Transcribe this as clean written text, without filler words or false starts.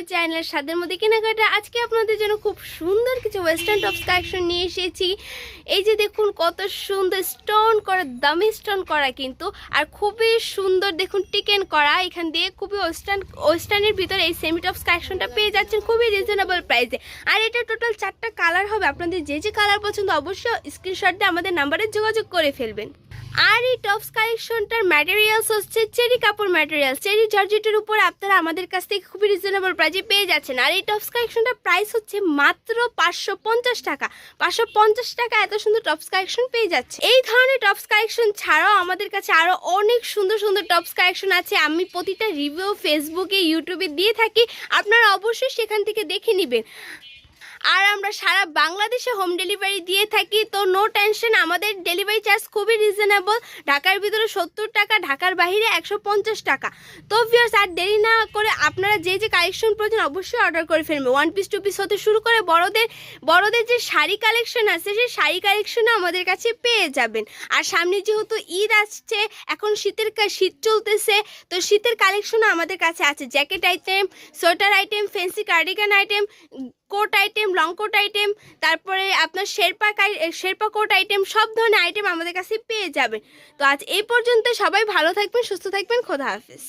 My channel স্বাদের মধ্যে কেনাকাটা। আজকে আপনাদের জন্য খুব সুন্দর কিছু ওয়েস্টার্ন টপস কালেকশন নিয়ে এসেছি। এই যে দেখুন কত সুন্দর স্টোন করা, দামি স্টোন করা কিন্তু, আর খুবই সুন্দর দেখুন টিকেন করা। এখান দিয়ে খুবই ওয়েস্টার্নের ভিতরে এই সেমি টপস কালেকশনটা পেয়ে যাচ্ছেন খুবই রিজনেবল প্রাইসে। আর এটা টোটাল 4টা কালার হবে। আপনাদের যে যে কালার পছন্দ অবশ্যই স্ক্রিনশট দিয়ে আমাদের নাম্বারে যোগাযোগ করে ফেলবেন। আর এই টপস কালেকশনটার ম্যাটেরিয়ালস হচ্ছে চেরি কাপড় ম্যাটেরিয়াল, চেরি জর্জেটের উপর আপনারা আমাদের কাছ থেকে খুবই রিজনেবল প্রাইসে পেয়ে যাচ্ছেন। আর এই টপস কালেকশনটার প্রাইস হচ্ছে মাত্র 550 টাকা। 550 টাকা এত সুন্দর টপস কালেকশন পেয়ে যাচ্ছে। এই ধরনের টপস কালেকশন ছাড়াও আমাদের কাছে আরও অনেক সুন্দর সুন্দর টপস কালেকশন আছে। আমি প্রতিটা রিভিউ ফেসবুকে ইউটিউবে দিয়ে থাকি, আপনারা অবশ্যই সেখান থেকে দেখে নেবেন। আর আমরা সারা বাংলাদেশে হোম ডেলিভারি দিয়ে থাকি, তো নো টেনশন। আমাদের ডেলিভারি চার্জ খুবই রিজনেবল। ঢাকার ভিতরে 70 টাকা, ঢাকার বাইরে 150 টাকা। তো ভিউয়ার্স, আর দেরি না করে আপনারা যে যে কালেকশন প্রয়োজন অবশ্যই অর্ডার করে ফেলবেন। 1 পিস 2 পিস হতে শুরু করে বড়দের যে শাড়ি কালেকশন আছে সেই শাড়ি কালেকশনও আমাদের কাছে পেয়ে যাবেন। আর সামনে যেহেতু ঈদ আসছে, এখন শীত চলতেছে, তো শীতের কালেকশনও আমাদের কাছে আছে। Jacket item, sweater item, fancy cardigan item, coat item, long coat item, তারপরে আপনার শেরপা কোট আইটেম, সব ধরনের আইটেম আমাদের কাছে পেয়ে যাবেন। তো আজ এই পর্যন্ত, সবাই ভালো থাকবেন, সুস্থ থাকবেন, খোদা হাফেজ।